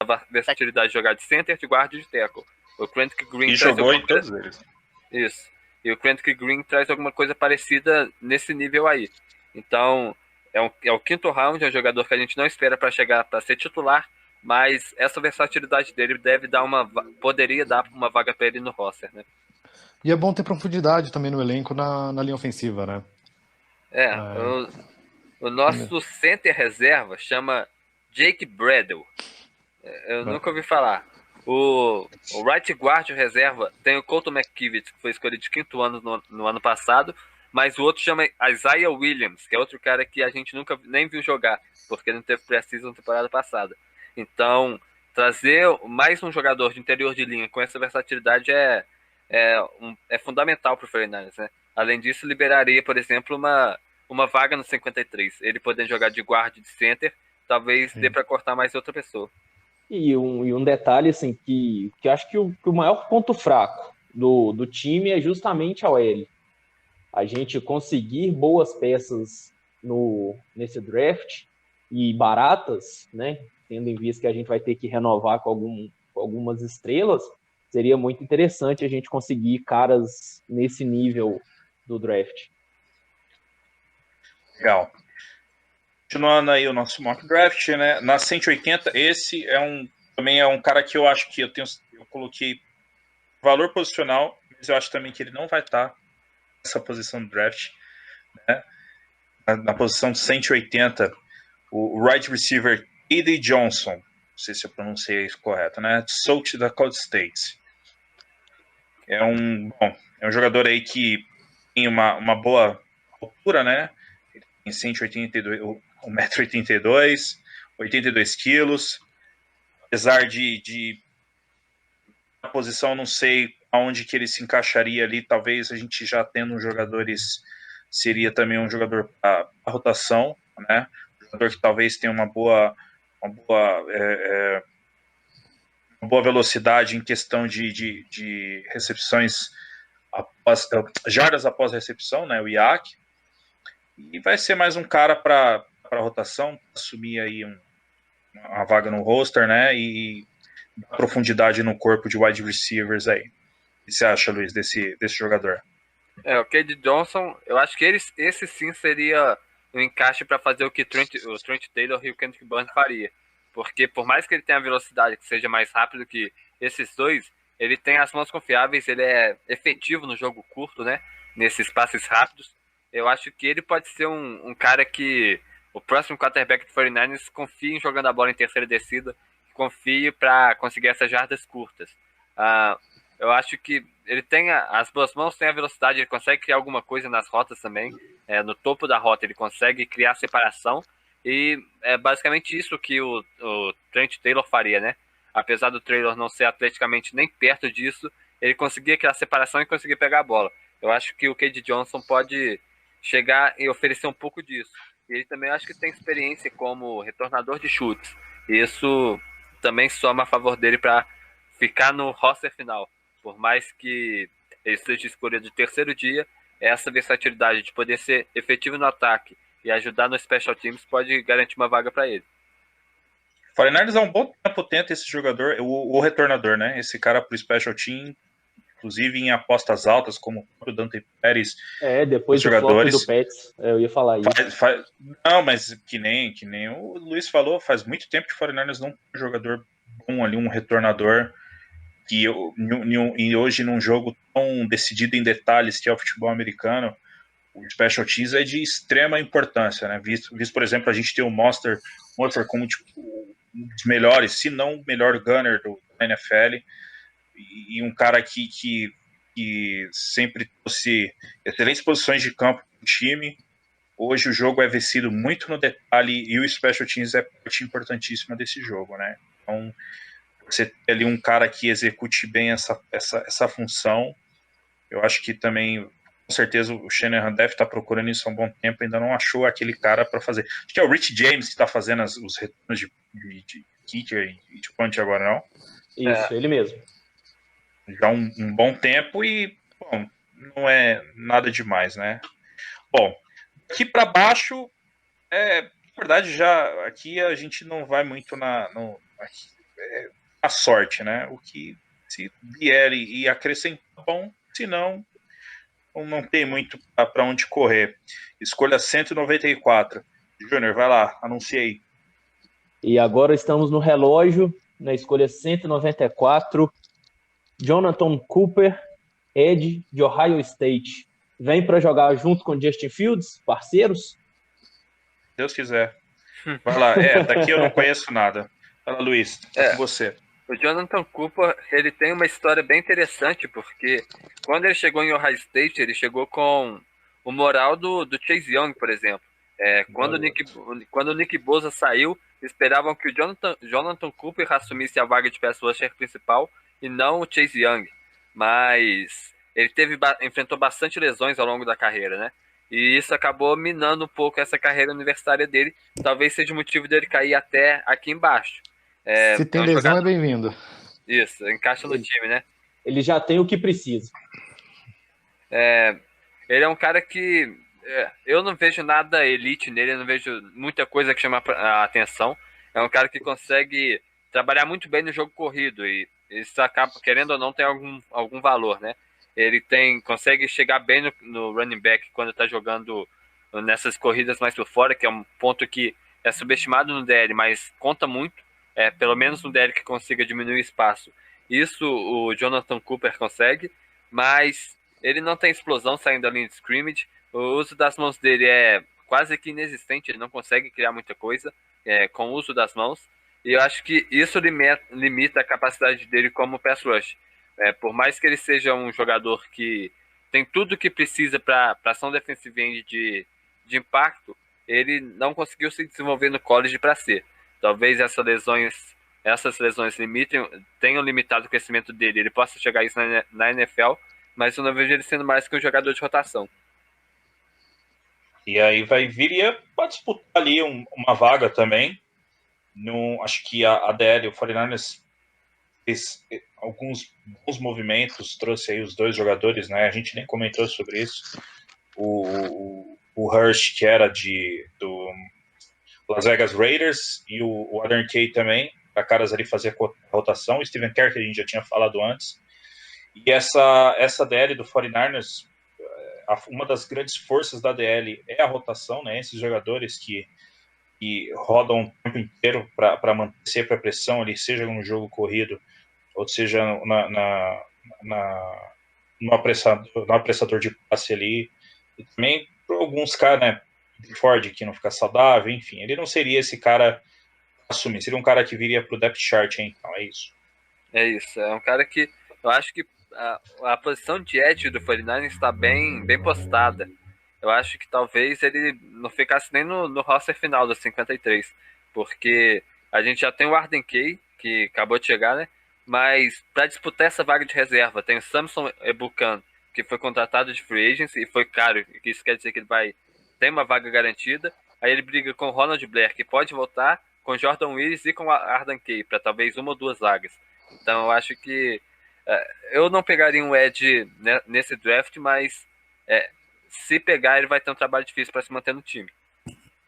a versatilidade de jogar de center, de guard e de tackle. O Kendrick Green jogou em todos eles. Isso. E o Kendrick Green traz alguma coisa parecida nesse nível aí. Então, é o quinto round, é um jogador que a gente não espera para chegar para ser titular, mas essa versatilidade dele poderia dar uma vaga para ele no roster, né? E é bom ter profundidade também no elenco na linha ofensiva, né? O nosso center reserva chama Jake Bradell. Eu nunca ouvi falar. O right guard reserva tem o Colton McKivitz, que foi escolhido de 5º ano no ano passado, mas o outro chama Isaiah Williams, que é outro cara que a gente nunca nem viu jogar, porque não teve pré-season na temporada passada. Então, trazer mais um jogador de interior de linha com essa versatilidade é fundamental para o 49ers, né? Além disso, liberaria, por exemplo, uma vaga no 53. Ele podendo jogar de guard de center, talvez dê para cortar mais outra pessoa. E um detalhe, assim, que eu acho que o maior ponto fraco do time é justamente a OL. A gente conseguir boas peças nesse draft e baratas, né? Tendo em vista que a gente vai ter que renovar com algumas estrelas, seria muito interessante a gente conseguir caras nesse nível do draft. Legal. Continuando aí o nosso mock draft, né? Na 180, esse também é um cara que eu acho que eu coloquei valor posicional, mas eu acho também que ele não vai estar nessa posição do draft, né? Na posição 180, o right receiver Eddie Johnson, não sei se eu pronunciei isso correto, né? South Dakota State. É um jogador aí que tem uma boa altura, né? Ele tem 182, 1,82 m, 82 quilos. Apesar de a posição, não sei aonde que ele se encaixaria ali. Talvez a gente já tendo jogadores, seria também um jogador para rotação, né? Um jogador que talvez tenha uma boa velocidade em questão de recepções jardas após a recepção, né? O IAC. E vai ser mais um cara para rotação, assumir aí uma vaga no roster, né? E dar profundidade no corpo de wide receivers aí. O que você acha, Luiz, desse jogador? O Cade Johnson, eu acho que esse sim seria um encaixe para fazer o que o Trent Taylor e o Kendrick Bourne faria. Porque por mais que ele tenha a velocidade que seja mais rápido que esses dois, ele tem as mãos confiáveis, ele é efetivo no jogo curto, né? Nesses passes rápidos. Eu acho que ele pode ser um cara que o próximo quarterback do 49ers confie em jogando a bola em terceira descida, confie para conseguir essas jardas curtas. Eu acho que ele tem as boas mãos, tem a velocidade, ele consegue criar alguma coisa nas rotas também. No topo da rota ele consegue criar separação. E é basicamente isso que o Trent Taylor faria, né? Apesar do Taylor não ser atleticamente nem perto disso, ele conseguia criar separação e conseguia pegar a bola. Eu acho que o Cade Johnson pode chegar e oferecer um pouco disso. E ele também acho que tem experiência como retornador de chutes. E isso também soma a favor dele para ficar no roster final. Por mais que ele seja escolha de terceiro dia, essa versatilidade de poder ser efetivo no ataque e ajudar no Special Teams pode garantir uma vaga para ele. 49ers há um bom tempo tenta esse jogador, o retornador, né? Esse cara pro Special Team, inclusive em apostas altas, como o Dante Pérez. Depois do flop do Pets, eu ia falar isso. Não, mas que nem o Luiz falou, faz muito tempo que o 49ers não tem um jogador bom ali, um retornador, e hoje num jogo tão decidido em detalhes que é o futebol americano, o Special Teams é de extrema importância, né? Visto por exemplo, a gente tem o Monster como um dos melhores, se não o melhor gunner da NFL, e um cara que sempre trouxe excelentes posições de campo para o time. Hoje o jogo é vencido muito no detalhe e o Special Teams é parte importantíssima desse jogo, né? Então, você ter ali um cara que execute bem essa função, eu acho que também, com certeza, o Shanahan deve estar procurando isso há um bom tempo, ainda não achou aquele cara para fazer. Acho que é o Rich James que está fazendo os retornos de kicker e de punch agora, não? Isso, ele mesmo. Já um bom tempo e, bom, não é nada demais, né? Bom, aqui para baixo, na verdade, já aqui a gente não vai muito na sorte, né? O que se vier e acrescentar, bom, se não tem muito para onde correr. Escolha 194. Júnior, vai lá, anunciei. E agora estamos no relógio, na escolha 194. Jonathan Cooper, Edge de Ohio State. Vem para jogar junto com Justin Fields, parceiros? Deus quiser. Vai lá. Daqui eu não conheço nada. Fala, Luiz, com você. O Jonathan Cooper, ele tem uma história bem interessante, porque quando ele chegou em Ohio State, ele chegou com o moral do Chase Young, por exemplo. Quando o Nick Bosa saiu, esperavam que o Jonathan Cooper assumisse a vaga de pass rusher principal e não o Chase Young. Mas ele enfrentou bastante lesões ao longo da carreira, né? E isso acabou minando um pouco essa carreira universitária dele. Talvez seja o motivo dele cair até aqui embaixo. Se tem lesão, é bem-vindo. Isso, encaixa no time, né? Ele já tem o que precisa. Ele é um cara que eu não vejo nada elite nele, eu não vejo muita coisa que chama a atenção. É um cara que consegue trabalhar muito bem no jogo corrido e isso acaba, querendo ou não, tem algum valor, né? Ele consegue chegar bem no running back quando está jogando nessas corridas mais por fora, que é um ponto que é subestimado no DL, mas conta muito. Pelo menos no DL que consiga diminuir o espaço. Isso o Jonathan Cooper consegue, mas ele não tem explosão saindo da linha de scrimmage. O uso das mãos dele é quase que inexistente, ele não consegue criar muita coisa com o uso das mãos. E eu acho que isso limita a capacidade dele como pass rush. Por mais que ele seja um jogador que tem tudo que precisa para ação defensiva de impacto, ele não conseguiu se desenvolver no college para ser. Talvez essas lesões tenham limitado o crescimento dele. Ele possa chegar a isso na NFL, mas eu não vejo ele sendo mais que um jogador de rotação. E aí viria para disputar ali uma vaga também. Acho que a DL, o 49ers, fez alguns bons movimentos, trouxe aí os dois jogadores, né? A gente nem comentou sobre isso. O Hurst, que era do Las Vegas Raiders, e o Adam Kay também, para caras ali fazer a rotação. O Steven Kerr, que a gente já tinha falado antes. E essa DL do 49ers, uma das grandes forças da DL é a rotação, né? Esses jogadores que rodam o tempo inteiro para manter sempre a pressão ali, seja no jogo corrido, ou seja no apressador de passe ali. E também para alguns caras, né? Ford, que não fica saudável, enfim. Ele não seria esse cara assumir, seria um cara que viria pro depth chart, hein? Então, é isso. É isso, é um cara que eu acho que a posição de edge do 49 está bem postada. Eu acho que talvez ele não ficasse nem no roster final dos 53, porque a gente já tem o Arden Key, que acabou de chegar, né? Mas para disputar essa vaga de reserva, tem o Samson Ebukan, que foi contratado de free agency e foi caro, isso quer dizer que ele tem uma vaga garantida. Aí ele briga com o Ronald Blair, que pode voltar, com Jordan Willis e com o Arden Key, para talvez uma ou duas vagas. Então eu acho que eu não pegaria um edge nesse draft, mas se pegar, ele vai ter um trabalho difícil para se manter no time.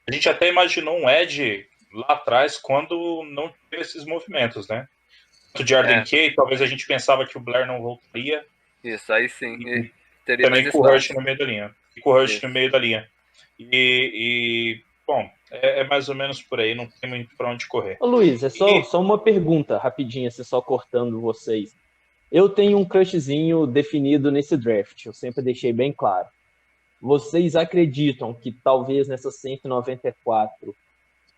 A gente até imaginou um edge lá atrás quando não teve esses movimentos, né? O de Arden Key, talvez a gente pensava que o Blair não voltaria. Isso, aí sim. E teria também mais com o Hurst no meio da linha. Bom, é mais ou menos por aí, não tem muito para onde correr. Ô Luiz, só uma pergunta rapidinha, só cortando vocês. Eu tenho um crushzinho definido nesse draft, eu sempre deixei bem claro. Vocês acreditam que talvez nessa 194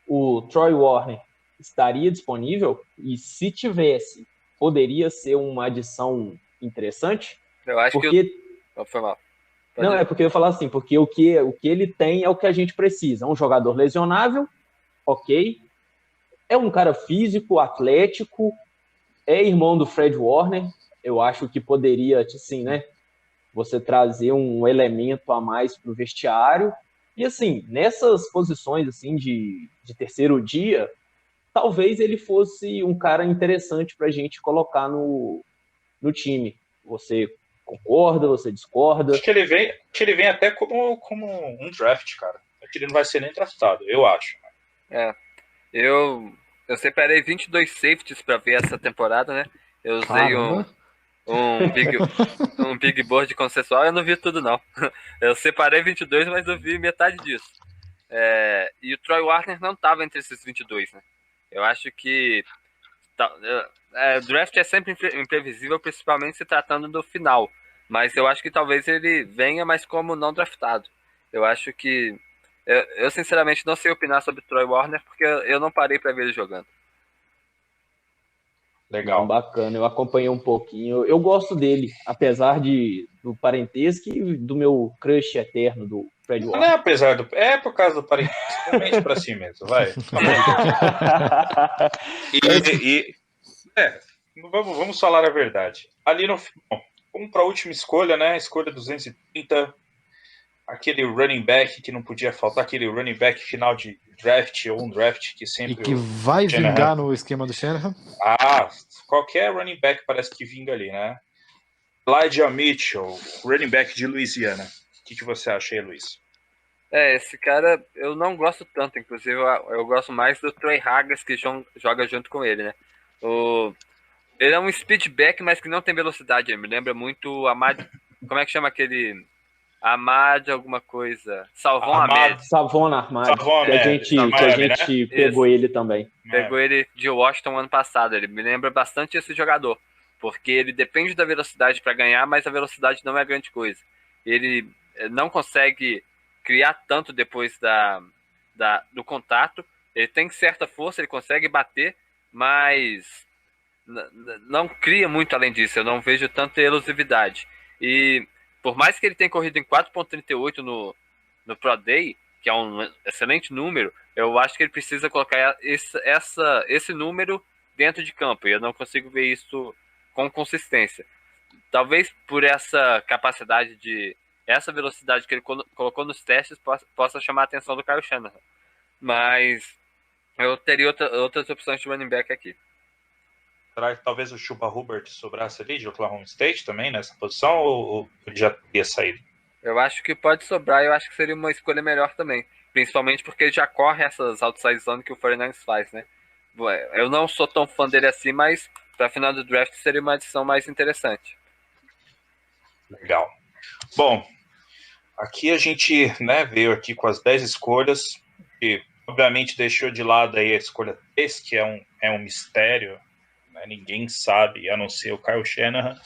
o Troy Warner estaria disponível? E se tivesse, poderia ser uma adição interessante? Eu acho que... Foi mal. Não, é porque eu ia falar assim, porque o que ele tem é o que a gente precisa. Um jogador lesionável, ok. É um cara físico, atlético, é irmão do Fred Warner. Eu acho que poderia, assim, né, você trazer um elemento a mais para o vestiário. E, assim, nessas posições, assim, de terceiro dia, talvez ele fosse um cara interessante para a gente colocar no time. Você concorda, você discorda? Acho que ele vem até como um draft, cara. Acho que ele não vai ser nem draftado, eu acho. Eu separei 22 safeties para ver essa temporada, né? Eu usei um big board consensual, eu não vi tudo, não. Eu separei 22, mas eu vi metade disso. E o Troy Warner não estava entre esses 22, né? Eu acho que draft é sempre imprevisível, principalmente se tratando do final. Mas eu acho que talvez ele venha, mas como não draftado. Eu acho que... Eu sinceramente não sei opinar sobre o Troy Warner, porque eu não parei para ver ele jogando. Legal. Bacana, eu acompanhei um pouquinho. Eu gosto dele, apesar do parentesco e do meu crush eterno do Fred Warner. Não é apesar é por causa do parentesco. Mente pra si mesmo, vai. Vamos falar a verdade. Ali no final, vamos para a última escolha, né? Escolha 230. Aquele running back que não podia faltar, aquele running back final de draft ou um draft que sempre... E que vai vingar no esquema do Shanahan? Qualquer running back parece que vinga ali, né? Elijah Mitchell, running back de Louisiana. O que você acha aí, Luiz? Esse cara eu não gosto tanto, inclusive eu gosto mais do Trey Hagas, que joga junto com ele, né? O Ele é um speedback, mas que não tem velocidade. Ele me lembra muito Ahmad. Como é que chama aquele? Ahmad alguma coisa. Salvon Ahmed. Savon Ahmad. Savon Que a Ahmed, gente, da que a Miami, né? gente pegou ele também. Pegou ele de Washington ano passado. Ele me lembra bastante esse jogador. Porque ele depende da velocidade para ganhar, mas a velocidade não é grande coisa. Ele não consegue criar tanto depois do contato. Ele tem certa força, ele consegue bater, mas não cria muito além disso. Eu não vejo tanta elusividade. E por mais que ele tenha corrido em 4,38 no Pro Day, que é um excelente número, eu acho que ele precisa colocar esse número dentro de campo. E eu não consigo ver isso com consistência. Talvez por essa capacidade essa velocidade que ele colocou nos testes possa chamar a atenção do Kyle Shanahan. Mas eu teria outras opções de running back aqui. Será que talvez o Chuba Hubbard sobrasse ali de Oklahoma State também nessa posição, ou ele já teria saído? Eu acho que pode sobrar, eu acho que seria uma escolha melhor também. Principalmente porque ele já corre essas outside zone que o 49ers faz, né? Eu não sou tão fã dele assim, mas para final do draft seria uma adição mais interessante. Legal. Bom, aqui a gente, né, veio aqui com as 10 escolhas, e obviamente deixou de lado aí a escolha 3, que é um mistério, né, ninguém sabe, a não ser o Kyle Shanahan.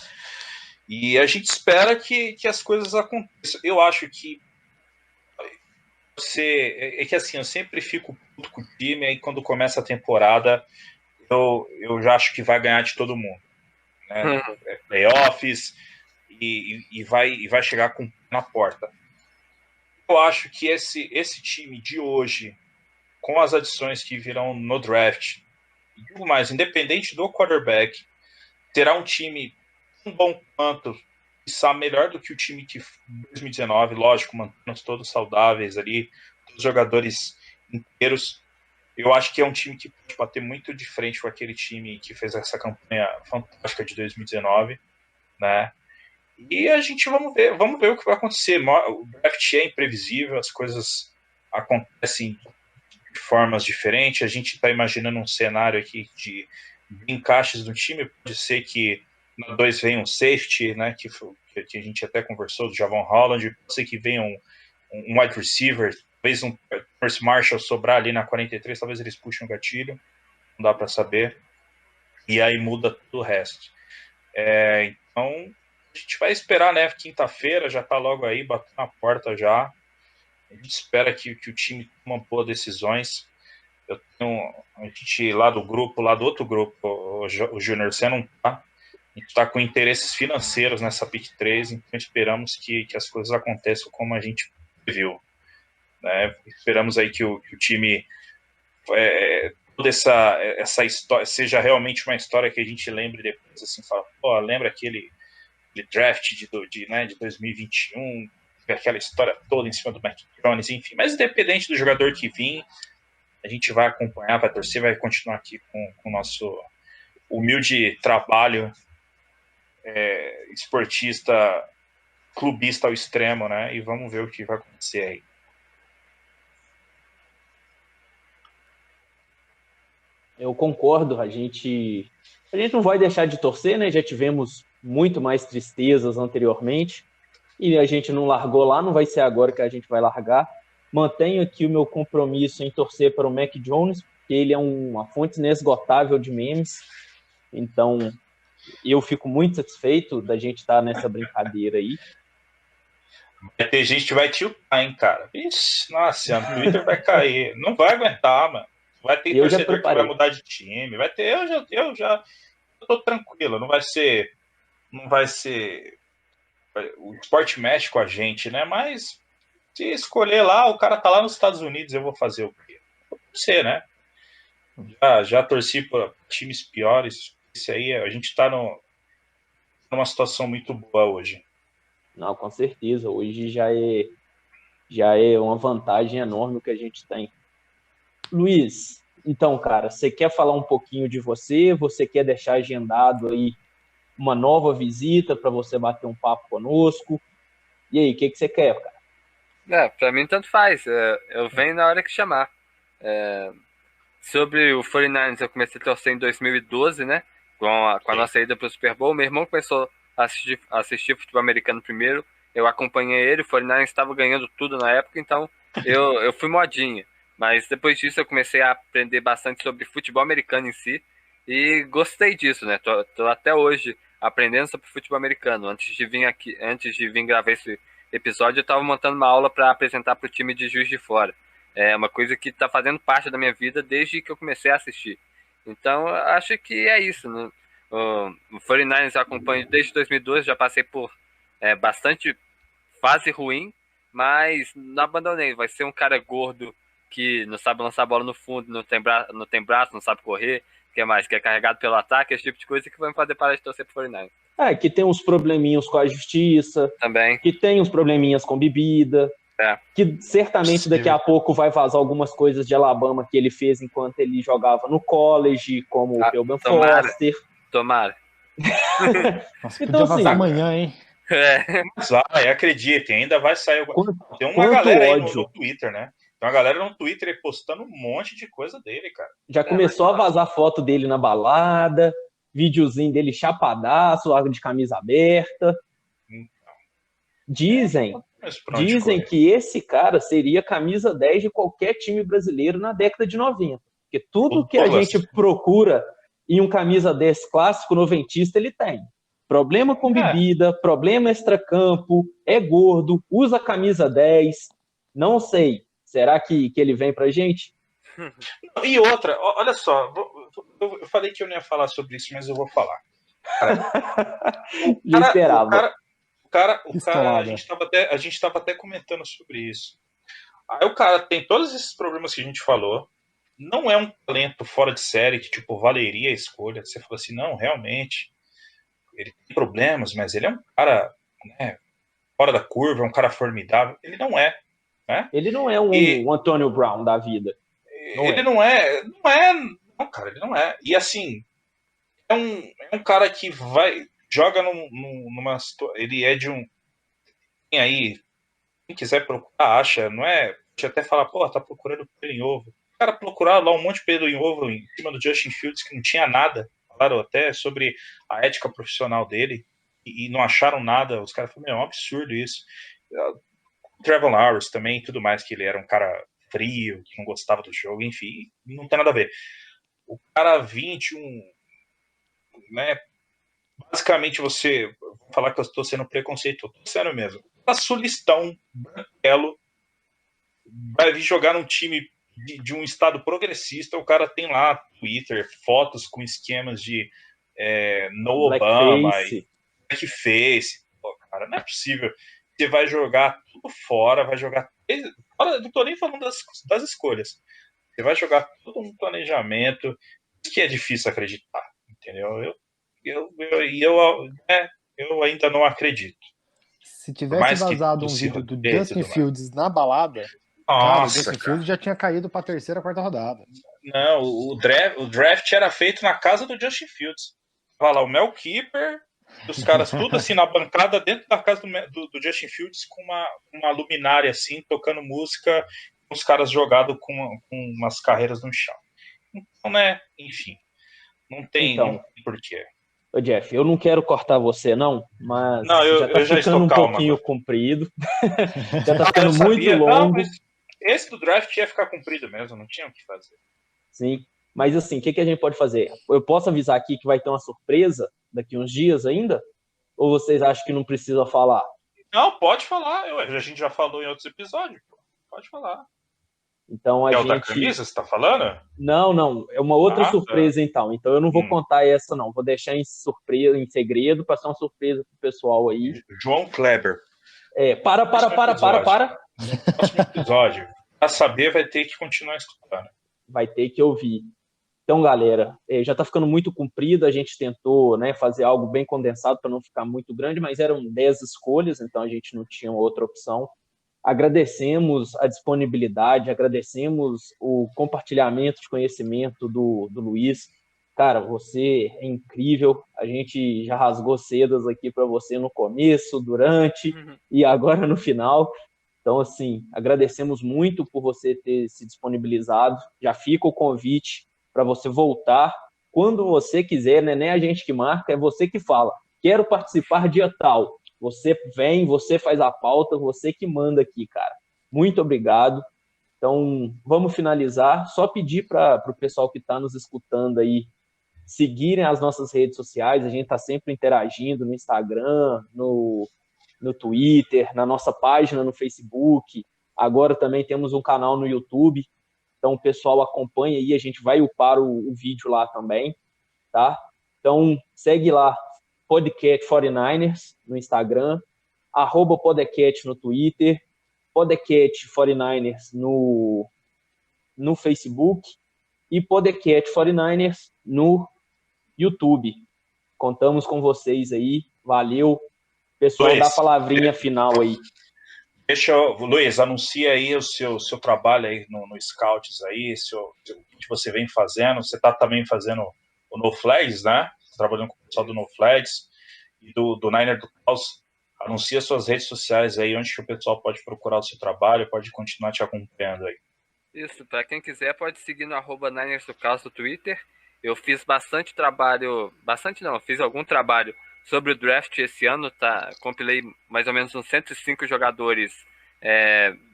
E a gente espera que as coisas aconteçam. Eu acho que assim, eu sempre fico puto com o time, aí quando começa a temporada, eu já acho que vai ganhar de todo mundo, né? Playoffs, e vai chegar na porta. Eu acho que esse time de hoje, com as adições que virão no draft, e digo mais, independente do quarterback, terá um time tão bom quanto, está melhor do que o time que 2019, lógico, mantendo todos saudáveis ali, os jogadores inteiros. Eu acho que é um time que pode bater muito de frente com aquele time que fez essa campanha fantástica de 2019, né? E a gente vamos ver o que vai acontecer. O draft é imprevisível, as coisas acontecem de formas diferentes. A gente está imaginando um cenário aqui de encaixes no time. Pode ser que na 2 venha um safety, né, que a gente até conversou, do Javon Holland. Pode ser que venha um wide receiver, talvez um First Marshall sobrar ali na 43, talvez eles puxem o gatilho, não dá para saber. E aí muda tudo o resto. Então, a gente vai esperar, né? Quinta-feira já tá logo aí, batendo na porta já. A gente espera que o time tome boas decisões. Eu tenho a gente lá do outro grupo, o Júnior, você não tá. A gente está com interesses financeiros nessa pick 3, então esperamos que as coisas aconteçam como a gente viu, né? Esperamos aí que o time toda essa história seja realmente uma história que a gente lembre depois, assim, fala, pô, lembra aquele draft de 2021, aquela história toda em cima do Mac Jones, enfim. Mas independente do jogador que vir, a gente vai acompanhar, vai torcer, vai continuar aqui com o nosso humilde trabalho esportista, clubista ao extremo, né? E vamos ver o que vai acontecer aí. Eu concordo, a gente não vai deixar de torcer, né? Já tivemos muito mais tristezas anteriormente e a gente não largou lá, não vai ser agora que a gente vai largar. Mantenho aqui o meu compromisso em torcer para o Mac Jones, porque ele é uma fonte inesgotável de memes. Então, eu fico muito satisfeito da gente estar nessa brincadeira aí. Vai ter gente que vai tiltar, hein, cara? Ixi, nossa, o Twitter vai cair. Não vai aguentar, mano. Vai ter torcedor que vai mudar de time. Vai ter, eu tô tranquilo. Não vai ser. O esporte mexe com a gente, né? Mas se escolher lá, o cara tá lá nos Estados Unidos, eu vou fazer o quê? Vou torcer, né? Já torci para times piores. Isso aí, a gente tá numa situação muito boa hoje. Não, com certeza. Hoje já é uma vantagem enorme que a gente tem. Luiz, então, cara, você quer falar um pouquinho de você? Você quer deixar agendado aí uma nova visita para você bater um papo conosco? E aí, o que você quer, cara? Para mim tanto faz. Eu venho na hora que chamar. Sobre o 49ers, eu comecei a torcer em 2012, né? com a nossa ida para o Super Bowl. Meu irmão começou a assistir futebol americano primeiro, eu acompanhei ele, o 49ers estava ganhando tudo na época, então eu fui modinha. Mas depois disso eu comecei a aprender bastante sobre futebol americano em si e gostei disso, né? Tô até hoje aprendendo sobre futebol americano. Antes de vir gravar esse episódio, eu estava montando uma aula para apresentar para o time de Juiz de Fora. É uma coisa que está fazendo parte da minha vida desde que eu comecei a assistir. Então, acho que é isso, né? O 49ers eu acompanho desde 2012, já passei por bastante fase ruim, mas não abandonei. Vai ser um cara gordo que não sabe lançar a bola no fundo, não tem braço, não sabe correr, que é carregado pelo ataque, esse tipo de coisa que vai me fazer parar de torcer pro 49ers. Que tem uns probleminhas com a justiça, também, que tem uns probleminhas com bebida, que certamente daqui a pouco vai vazar algumas coisas de Alabama que ele fez enquanto ele jogava no college, como o Kelvin Foster. Tomara. Nossa, então, podia vazar amanhã, hein? Mas vai, acreditem, ainda vai sair. Tem uma galera aí no Twitter, né? Tem uma galera no Twitter aí postando um monte de coisa dele, cara. Já começou a vazar foto dele na balada, videozinho dele chapadaço, de camisa aberta. Dizem que esse cara seria camisa 10 de qualquer time brasileiro na década de 90. Porque tudo que a gente procura em um camisa 10 clássico noventista, ele tem. Problema com bebida, problema extracampo, é gordo, usa camisa 10. Não sei. Será que ele vem pra gente? E outra, olha só, eu falei que eu não ia falar sobre isso, mas eu vou falar. Já esperava. A gente estava até comentando sobre isso. Aí o cara tem todos esses problemas que a gente falou. Não é um talento fora de série que, tipo, valeria a escolha. Você falou assim, não, realmente, ele tem problemas, mas ele é um cara, né, fora da curva, um cara formidável. Ele não é. Né? Ele não é um Antonio Brown da vida. Ele não, cara, ele não é. E assim, é um cara que joga numa situação. Ele é de um. Tem aí, quem quiser procurar, acha, não é? Deixa até falar, pô, tá procurando pelo em ovo. O cara procurar lá um monte de pelo em ovo em cima do Justin Fields, que não tinha nada. Falaram até sobre a ética profissional dele e não acharam nada. Os caras falaram, é um absurdo isso. Trevor Lawrence também, tudo mais, que ele era um cara frio, que não gostava do jogo, enfim, não tem nada a ver. O cara 21, né, basicamente você, vou falar que eu estou sendo preconceituoso, estou sendo mesmo, tá sulistão, branquelo, vai vir jogar num time de um estado progressista, o cara tem lá Twitter, fotos com esquemas de no Obama, blackface, pô, cara, não é possível. Você vai jogar tudo fora, vai jogar. Não estou nem falando das escolhas. Você vai jogar todo um planejamento. Isso que é difícil acreditar, entendeu? Eu ainda não acredito. Se tivesse vazado um vídeo do Justin Fields na balada, o Justin Fields já tinha caído para a terceira, quarta rodada. Não, o draft era feito na casa do Justin Fields. Vai lá, o Mel Kiper. Os caras tudo assim na bancada dentro da casa do Justin Fields com uma luminária assim, tocando música, os caras jogados com umas carreiras no chão. Então, né, enfim, não tem porquê. Ô Jeff, eu não quero cortar você não, mas já tá ficando um pouquinho comprido. Já tá ficando muito longo. Não, mas esse do draft ia ficar comprido mesmo, não tinha o que fazer. Sim, mas assim, o que a gente pode fazer? Eu posso avisar aqui que vai ter uma surpresa daqui uns dias ainda? Ou vocês acham que não precisa falar? Não, pode falar. A gente já falou em outros episódios. Pode falar. Então é o da camisa, você tá falando? Não. É uma outra surpresa, então. Então eu não vou contar essa, não. Vou deixar em surpresa, em segredo, para ser uma surpresa pro pessoal aí. João Kleber. Para. Próximo episódio. Pra saber, vai ter que continuar escutando. Vai ter que ouvir. Então, galera, já está ficando muito comprido, a gente tentou, né, fazer algo bem condensado para não ficar muito grande, mas eram 10 escolhas, então a gente não tinha outra opção. Agradecemos a disponibilidade, agradecemos o compartilhamento de conhecimento do Luiz. Cara, você é incrível, a gente já rasgou sedas aqui para você no começo, durante e agora no final. Então, assim, agradecemos muito por você ter se disponibilizado. Já fica o convite para você voltar quando você quiser, né? Nem a gente que marca, é você que fala. Quero participar dia tal. Você vem, você faz a pauta, você que manda aqui, cara. Muito obrigado. Então, vamos finalizar. Só pedir para o pessoal que está nos escutando aí seguirem as nossas redes sociais. A gente está sempre interagindo no Instagram, no Twitter, na nossa página no Facebook. Agora também temos um canal no YouTube. Então, o pessoal acompanha aí. A gente vai upar o vídeo lá também, tá? Então, segue lá, Podcast 49ers no Instagram, @Podcast no Twitter, Podcast 49ers no Facebook e Podcast 49ers no YouTube. Contamos com vocês aí. Valeu. Pessoal, Luiz, dá a palavrinha final aí. Luiz, anuncia aí o seu trabalho aí no Scouts aí, o que você vem fazendo. Você está também fazendo o No Flags, né? Trabalhando com o pessoal do No Flags e do Niner do Caos. Anuncia suas redes sociais aí, onde que o pessoal pode procurar o seu trabalho, pode continuar te acompanhando aí. Isso, para quem quiser pode seguir no @Niners do Caos no Twitter. Eu fiz bastante trabalho, fiz algum trabalho sobre o draft esse ano, tá? Compilei mais ou menos uns 105 jogadores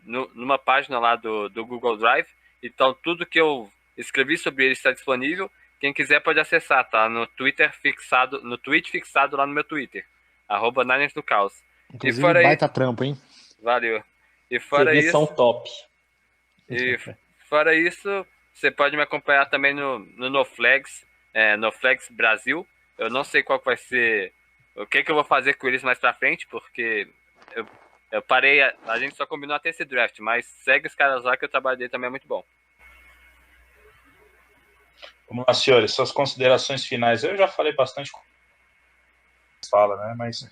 numa página lá do Google Drive. Então tudo que eu escrevi sobre ele está disponível. Quem quiser pode acessar, tá? No tweet fixado lá no meu Twitter, @Niners do Caos. Inclusive, baita trampo, hein? Valeu. E fora Vocês isso, são top. E fora isso, você pode me acompanhar também no Flags, no Flags Brasil. Eu não sei qual vai ser, o que eu vou fazer com eles mais pra frente, porque eu parei, a gente só combinou até esse draft, mas segue os caras lá que o trabalho dele também é muito bom. Vamos lá, senhores, suas considerações finais. Eu já falei bastante fala, né? Mas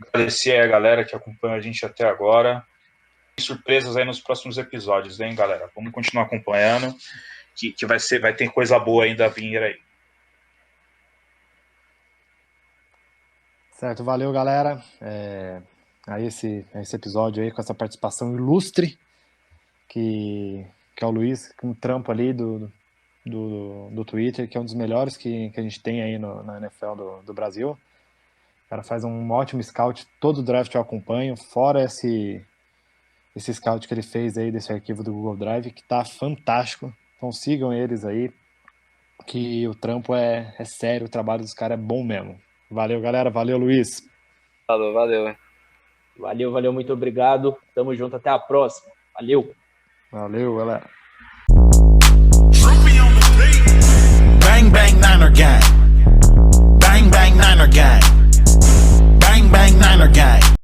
agradecer aí a galera que acompanha a gente até agora. Tem surpresas aí nos próximos episódios, hein, galera? Vamos continuar acompanhando, que vai ter coisa boa ainda a vir aí. Certo, valeu, galera. Aí esse episódio aí com essa participação ilustre que é o Luiz, com um trampo ali do Twitter, que é um dos melhores que a gente tem aí na NFL do Brasil. O cara faz um ótimo scout, todo o draft eu acompanho, fora esse scout que ele fez aí desse arquivo do Google Drive, que tá fantástico. Então sigam eles aí, que o trampo é sério, o trabalho dos caras é bom mesmo. Valeu, galera. Valeu, Luiz. Valeu. Valeu, muito obrigado. Tamo junto, até a próxima. Valeu. Valeu, galera. Bang, bang, Niner gang. Bang, bang, Niner gang. Bang, bang, Niner gang.